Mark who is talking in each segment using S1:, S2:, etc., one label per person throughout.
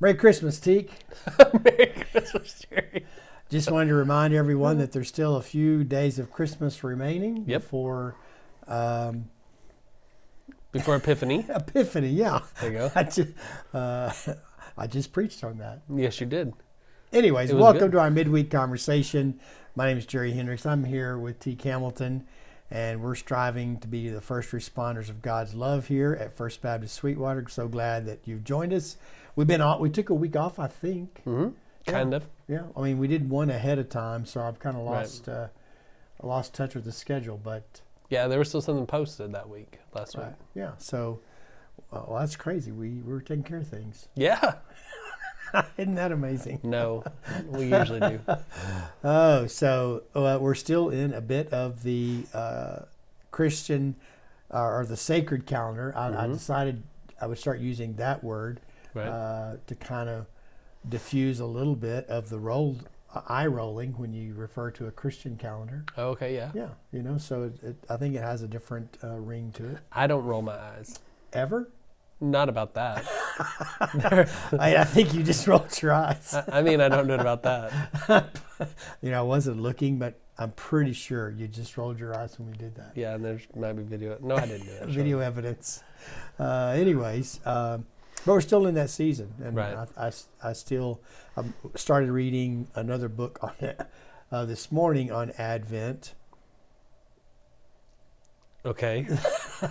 S1: Merry Christmas, Teak.
S2: Merry Christmas, Jerry.
S1: Just wanted to remind everyone that there's still a few days of Christmas remaining before
S2: Epiphany.
S1: Epiphany, yeah.
S2: There you
S1: go. I just preached on that.
S2: Yes, you did.
S1: Anyways, welcome to our midweek conversation. My name is Jerry Hendricks. I'm here with Teak Hamilton, and we're striving to be the first responders of God's love here at First Baptist Sweetwater. So glad that you've joined us. We took a week off, I think.
S2: Mm-hmm. Kind of.
S1: Yeah. I mean, we did one ahead of time, so I've kind of lost touch with the schedule. But
S2: yeah, there was still something posted that week, last week.
S1: Yeah. So, well, that's crazy. We were taking care of things.
S2: Yeah.
S1: Isn't that amazing?
S2: No, we usually do.
S1: Oh, so we're still in a bit of the Christian or the sacred calendar. I decided I would start using that word to kind of diffuse a little bit of the eye rolling when you refer to a Christian calendar.
S2: Oh, okay, yeah.
S1: Yeah, so I think it has a different ring to it.
S2: I don't roll my eyes.
S1: Ever?
S2: Not about that.
S1: I think you just rolled your eyes.
S2: I mean, I don't know about that.
S1: I wasn't looking, but I'm pretty sure you just rolled your eyes when we did that.
S2: Yeah, and there's maybe video. No, I didn't do that.
S1: Video evidence. Anyways, but we're still in that season. And I still started reading another book on it this morning on Advent.
S2: Okay.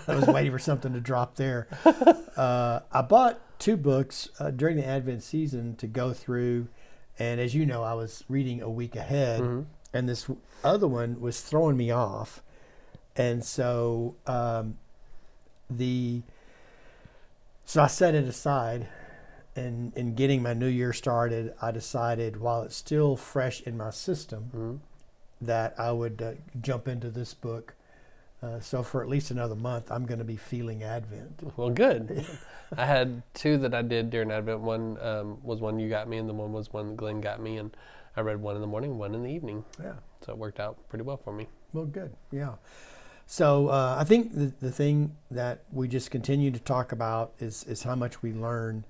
S1: I was waiting for something to drop there. I bought 2 books during the Advent season to go through. And as you know, I was reading a week ahead. Mm-hmm. And this other one was throwing me off. And so so I set it aside. And in getting my new year started, I decided while it's still fresh in my system that I would jump into this book. So for at least another month, I'm going to be feeling Advent.
S2: Well, good. I had 2 that I did during Advent. One was one you got me, and the one was one Glenn got me. And I read one in the morning, one in the evening. Yeah. So it worked out pretty well for me.
S1: Well, good. Yeah. So I think the thing that we just continue to talk about is how much we learn.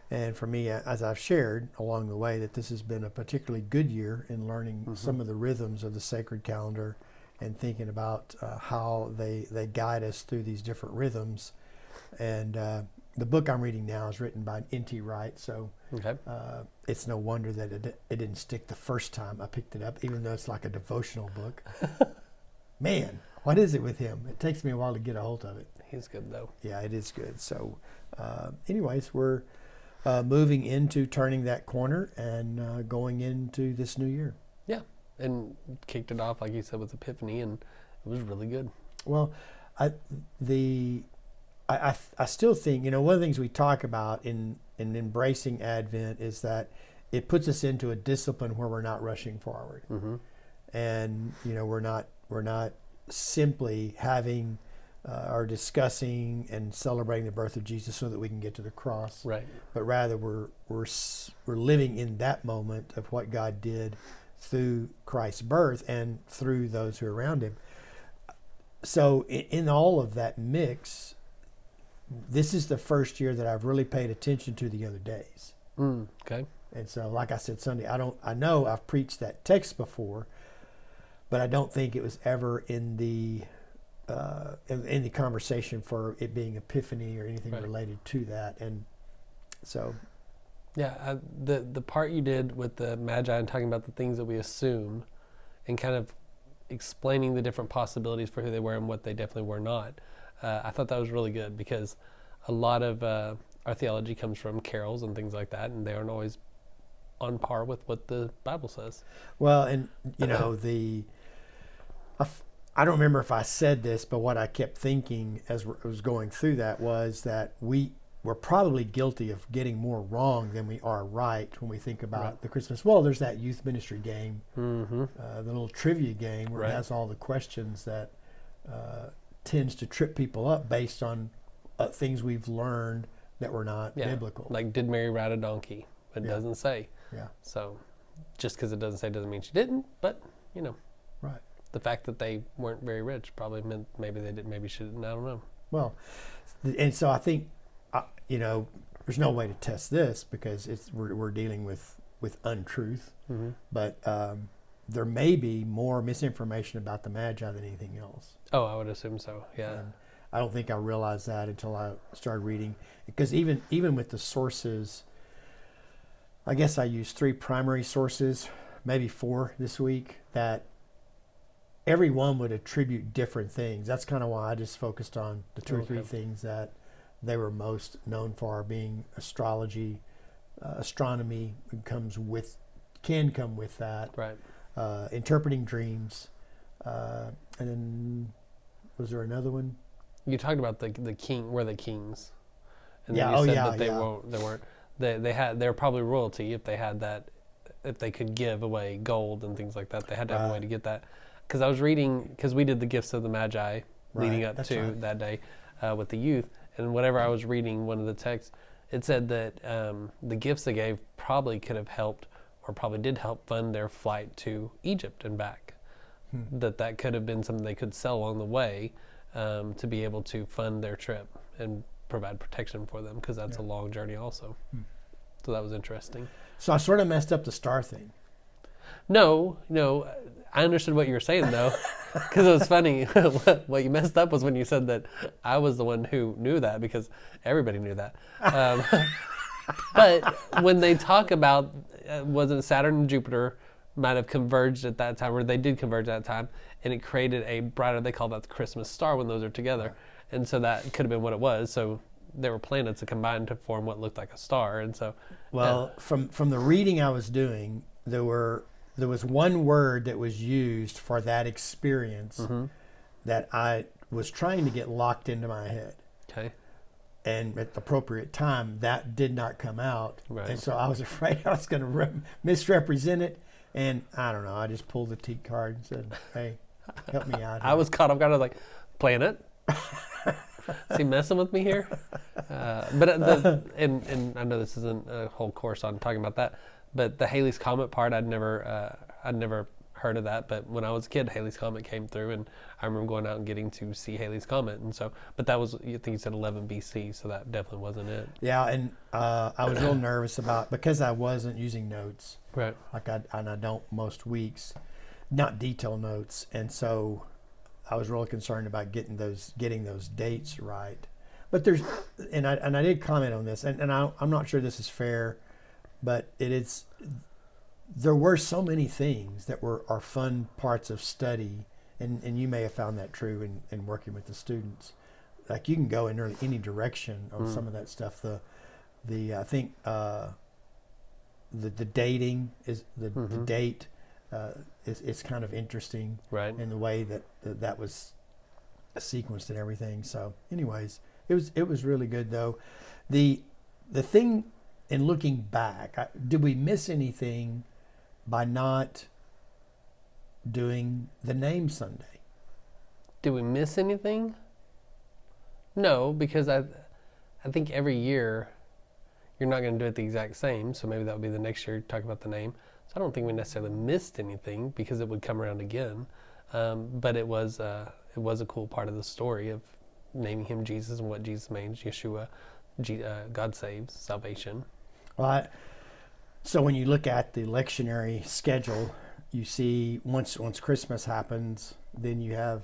S1: And for me, as I've shared along the way, that this has been a particularly good year in learning some of the rhythms of the sacred calendar and thinking about how they guide us through these different rhythms. And the book I'm reading now is written by N.T. Wright, so it's no wonder that it didn't stick the first time I picked it up, even though it's like a devotional book. Man, what is it with him? It takes me a while to get a hold of it.
S2: He's good, though.
S1: Yeah, it is good. So anyways, we're moving into turning that corner and going into this new year.
S2: Yeah. And kicked it off, like you said, with Epiphany, and it was really good.
S1: Well, I still think, one of the things we talk about in embracing Advent is that it puts us into a discipline where we're not rushing forward. Mm-hmm. And, we're not simply having or discussing and celebrating the birth of Jesus so that we can get to the cross. Right. But rather we're living in that moment of what God did through Christ's birth and through those who are around him. So in all of that mix, this is the first year that I've really paid attention to the other days.
S2: Okay.
S1: And so, like I said Sunday, I know I've preached that text before, but I don't think it was ever in the conversation for it being Epiphany or anything related to that. And so.
S2: Yeah, the part you did with the Magi and talking about the things that we assume and kind of explaining the different possibilities for who they were and what they definitely were not, I thought that was really good because a lot of our theology comes from carols and things like that, and they aren't always on par with what the Bible says. Well,
S1: and, I don't remember if I said this, but what I kept thinking as I was going through that was that we're probably guilty of getting more wrong than we are right when we think about the Christmas. Well, there's that youth ministry game, the little trivia game where it has all the questions that tends to trip people up based on things we've learned that were not biblical.
S2: Like, did Mary ride a donkey? It doesn't say. Yeah. So just because it doesn't say doesn't mean she didn't, but, Right. The fact that they weren't very rich probably meant maybe they didn't, maybe she didn't, I don't know.
S1: Well, and so I think, there's no way to test this because we're dealing with untruth.
S2: Mm-hmm.
S1: But there may be more misinformation about the Magi than anything else.
S2: Oh, I would assume so. Yeah.
S1: And I don't think I realized that until I started reading, because even with the sources, I guess I used 3 primary sources, maybe 4 this week, that everyone would attribute different things. That's kind of why I just focused on the 2 or 3 things that they were most known for, being astrology, astronomy can come with that,
S2: Right.
S1: interpreting dreams, and then was there another one?
S2: You talked about the king. We're the kings, and
S1: Yeah,
S2: then you said
S1: yeah,
S2: that they
S1: yeah.
S2: weren't. They were probably royalty if they had that. If they could give away gold and things like that, they had to have a way to get that. Because I was reading, because we did the gifts of the Magi leading up to that day with the youth, and whenever I was reading one of the texts, it said that the gifts they gave probably could have helped, or probably did help fund their flight to Egypt and back. That could have been something they could sell along the way to be able to fund their trip and provide protection for them, because that's a long journey also. So that was interesting.
S1: So I sort of messed up the star thing.
S2: No, I understood what you were saying though, because it was funny. What you messed up was when you said that I was the one who knew that, because everybody knew that. But when they talk about, wasn't Saturn and Jupiter might have converged at that time, or they did converge at that time, and it created a brighter, they call that the Christmas star when those are together. And so that could have been what it was. So there were planets that combined to form what looked like a star. And so,
S1: from the reading I was doing, there was one word that was used for that experience that I was trying to get locked into my head.
S2: Okay.
S1: And at the appropriate time, that did not come out.
S2: Right.
S1: And so I was afraid I was going to misrepresent it. And I don't know, I just pulled the T card and said, hey, help me out here.
S2: I was caught off guard. I was like, planet? Is he messing with me here? And I know this isn't a whole course on talking about that, but the Halley's Comet part, I'd never heard of that. But when I was a kid, Halley's Comet came through, and I remember going out and getting to see Halley's Comet. And so, but that was, you think you said 11 BC, so that definitely wasn't it.
S1: Yeah, and I was real nervous because I wasn't using notes.
S2: Right.
S1: And I don't most weeks, not detailed notes, and so I was really concerned about getting those dates right. But I did comment on this, and I'm not sure this is fair, but there were so many things that are fun parts of study, and you may have found that true in working with the students. Like, you can go in nearly any direction on some of that stuff. I think the dating is the date is kind of interesting,
S2: right?
S1: In the way that was sequenced and everything. So, anyways, it was really good though. The thing in looking back, did we miss anything by not doing the name Sunday?
S2: Did we miss anything? No, because I think every year you're not going to do it the exact same, so maybe that would be the next year talk about the name. So I don't think we necessarily missed anything, because it would come around again. But it was a cool part of the story of naming him Jesus and what Jesus means, Yeshua, God saves, salvation.
S1: Well, so when you look at the lectionary schedule, you see once Christmas happens, then you have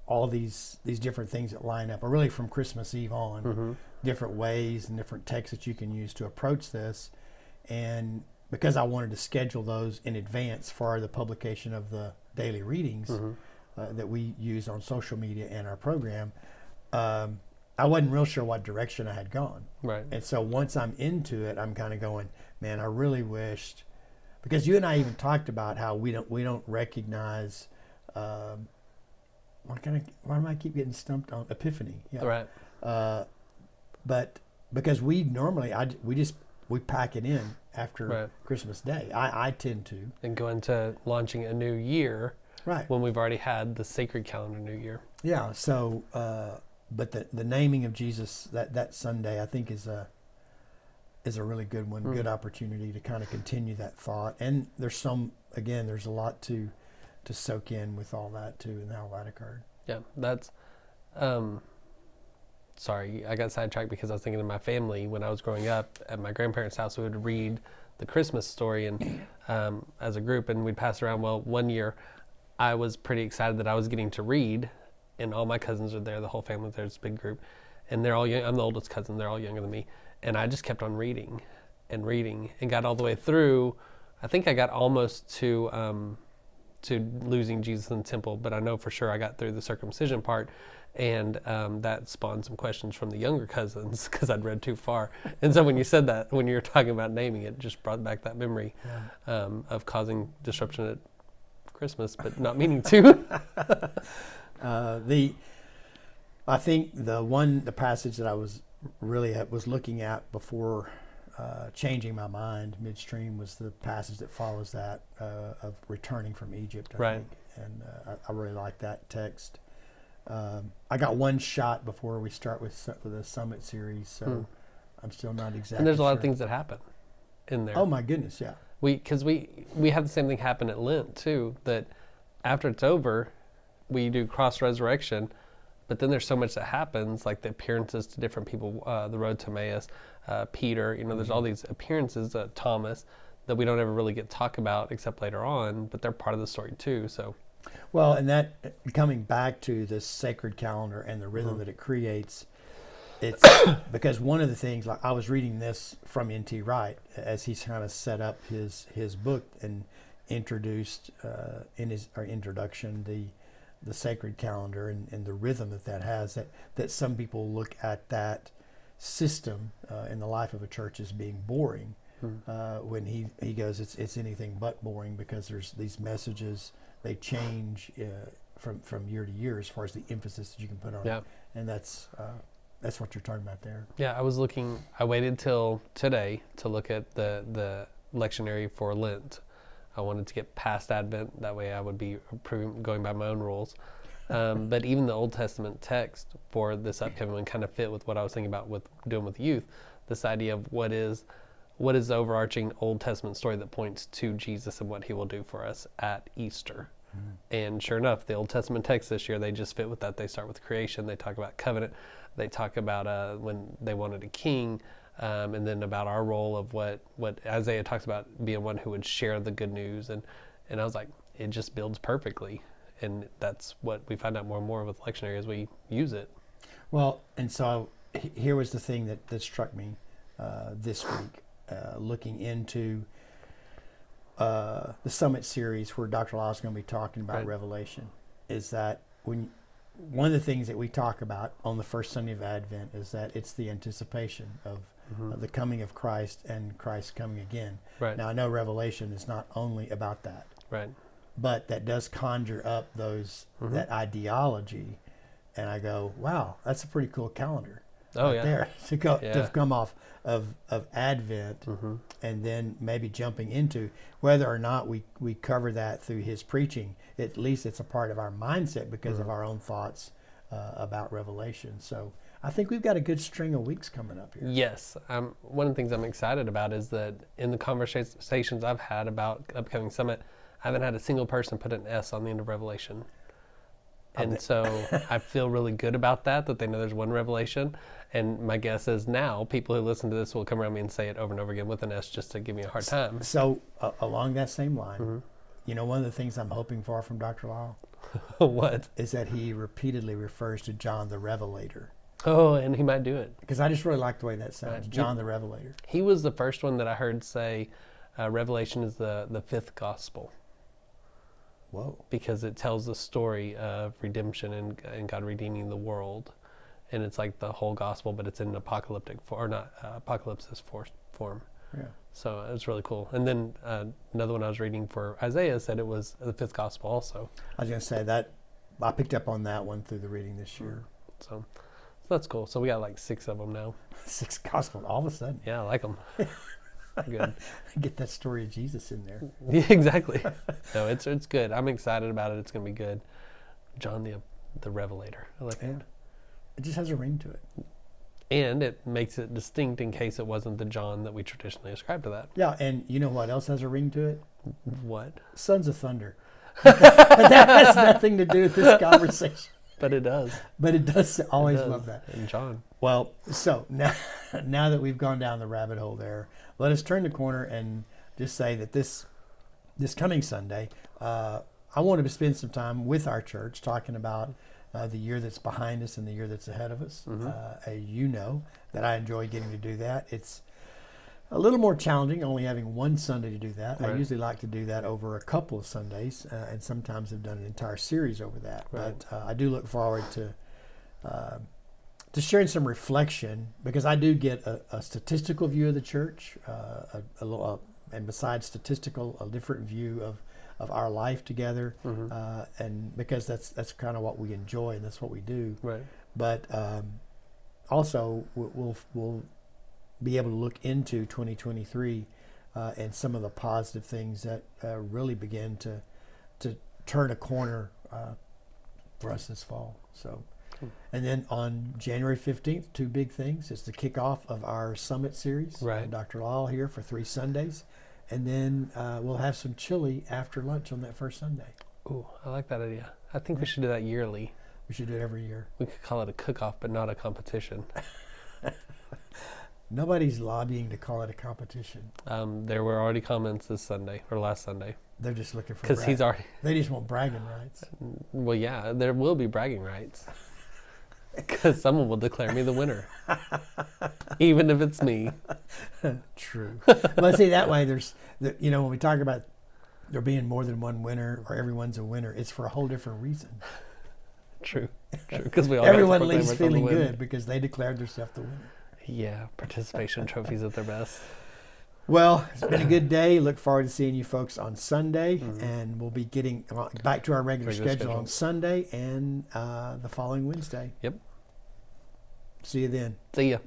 S1: all these different things that line up, or really from Christmas Eve on, different ways and different texts that you can use to approach this. And because I wanted to schedule those in advance for the publication of the daily readings that we use on social media and our program, I wasn't real sure what direction I had gone.
S2: Right.
S1: And so once I'm into it, I'm kind of going, man, I really wished, because you and I even talked about how we don't recognize. Why do I keep getting stumped on Epiphany? Yeah.
S2: Right.
S1: But because we normally we pack it in after Christmas Day. I tend to.
S2: And go into launching a new year.
S1: Right.
S2: When we've already had the sacred calendar New Year.
S1: Yeah. So, but the naming of Jesus that Sunday, I think is a really good one, good opportunity to kind of continue that thought. And there's a lot to soak in with all that too, and how that occurred.
S2: Yeah, that's. sorry, I got sidetracked because I was thinking of my family. When I was growing up at my grandparents' house, we would read the Christmas story and as a group, and we'd pass around. Well, one year I was pretty excited that I was getting to read, and all my cousins are there, the whole family's there, it's a big group, and they're all young. I'm the oldest cousin, they're all younger than me, and I just kept on reading and got all the way through. I think I got almost to losing Jesus in the temple, but I know for sure I got through the circumcision part, and that spawned some questions from the younger cousins because I'd read too far. And so when you said that, when you were talking about naming it, just brought back that memory of causing disruption at Christmas, but not meaning to.
S1: I think the passage that I was looking at before changing my mind midstream was the passage that follows that of returning from Egypt. I think. And I really like that text. I got one shot before we start with the Summit series, so I'm still not exactly.
S2: And there's a lot
S1: sure.
S2: of things that happen in there.
S1: Oh my goodness, yeah.
S2: Because we have the same thing happen at Lent too. That after it's over, we do cross resurrection, but then there's so much that happens, like the appearances to different people, the road to Emmaus, Peter. There's all these appearances, Thomas, that we don't ever really get to talk about except later on, but they're part of the story too. So.
S1: Well, and that coming back to this sacred calendar and the rhythm that it creates, it's because one of the things, like I was reading this from N.T. Wright as he's kind of set up his book and introduced in his introduction the sacred calendar and the rhythm that has, that some people look at that system in the life of a church as being boring. When he goes, it's anything but boring, because there's these messages. They change from year to year as far as the emphasis that you can put on it. And that's what you're talking about there. Yeah,
S2: I waited till today to look at the lectionary for Lent. I wanted to get past Advent. That way I would be going by my own rules. But even the Old Testament text for this upcoming one kind of fit with what I was thinking about doing with youth. This idea of what is the overarching Old Testament story that points to Jesus and what he will do for us at Easter. And sure enough, the Old Testament text this year, they just fit with that. They start with creation. They talk about covenant. They talk about when they wanted a king, and then about our role of what Isaiah talks about, being one who would share the good news. And I was like, it just builds perfectly. And that's what we find out more and more with lectionary as we use it.
S1: Well, and so here was the thing that struck me this week. Looking into the Summit series where Dr. Lyle is going to be talking about Revelation, is that one of the things that we talk about on the first Sunday of Advent is that it's the anticipation of the coming of Christ and Christ coming again. Now, I know Revelation is not only about that, but that does conjure up that ideology, and I go, wow, that's a pretty cool calendar. There to come off of Advent, and then maybe jumping into whether or not we cover that through his preaching. At least it's a part of our mindset because of our own thoughts about Revelation. So I think we've got a good string of weeks coming up here.
S2: Yes. One of the things I'm excited about is that in the conversations I've had about upcoming Summit, I haven't had a single person put an S on the end of Revelation. And so I feel really good about that they know there's one revelation. And my guess is now people who listen to this will come around me and say it over and over again with an S just to give me a hard time.
S1: So along that same line, one of the things I'm hoping for from Dr. Lyle
S2: what?
S1: Is that he repeatedly refers to John the Revelator.
S2: Oh, and he might do it.
S1: Because I just really like the way that sounds, John the Revelator.
S2: He was the first one that I heard say Revelation is the fifth gospel.
S1: Whoa.
S2: Because it tells the story of redemption and God redeeming the world. And it's like the whole gospel, but it's in an apocalyptic apocalypsis form.
S1: Yeah.
S2: So it's really cool. And then another one I was reading for Isaiah said it was the fifth gospel also.
S1: I was going to say that I picked up on that one through the reading this year.
S2: So that's cool. So we got like 6 of them now.
S1: 6 gospels all of a sudden.
S2: Yeah, I like them. Good.
S1: Get that story of Jesus in there.
S2: Yeah, exactly. No, it's good. I'm excited about it. It's going to be good. John the Revelator. I like it.
S1: It just has a ring to it.
S2: And it makes it distinct in case it wasn't the John that we traditionally ascribe to that.
S1: Yeah, and you know what else has a ring to it?
S2: What?
S1: Sons of Thunder. But that has nothing to do with this conversation.
S2: But it does.
S1: But it does. Always love that.
S2: And John.
S1: Well, so now, now that we've gone down the rabbit hole there, let us turn the corner and just say that this coming Sunday, I wanted to spend some time with our church talking about the year that's behind us and the year that's ahead of us. You know that I enjoy getting to do that. It's a little more challenging only having one Sunday to do that.
S2: Right.
S1: I usually like to do that over a couple of Sundays, and sometimes have done an entire series over that.
S2: Right.
S1: But I do look forward to sharing some reflection, because I do get a statistical view of the church, and besides statistical, a different view of our life together, and because that's kind of what we enjoy and that's what we do.
S2: Right.
S1: But also we'll be able to look into 2023 and some of the positive things that really begin to turn a corner for us this fall. So. And then on January 15th, two big things. It's the kickoff of our Summit series.
S2: Right.
S1: Dr. Lyle here for 3 Sundays. And then we'll have some chili after lunch on that first Sunday.
S2: Ooh, I like that idea. I think we should do that yearly.
S1: We should do it every year.
S2: We could call it a cook-off, but not a competition.
S1: Nobody's lobbying to call it a competition.
S2: There were already comments this Sunday, or last Sunday.
S1: They're just looking for
S2: Because he's already...
S1: They just want bragging rights.
S2: Well, yeah, there will be bragging rights. Because someone will declare me the winner. Even if it's me.
S1: True. Well, see, that way when we talk about there being more than one winner or everyone's a winner, it's for a whole different reason.
S2: True. Because we all
S1: everyone leaves feeling good because they declared themselves the winner.
S2: Yeah, participation trophies at their best.
S1: Well, it's been a good day. Look forward to seeing you folks on Sunday, and we'll be getting back to our regular schedule on Sunday and the following Wednesday.
S2: Yep.
S1: See you then.
S2: See ya.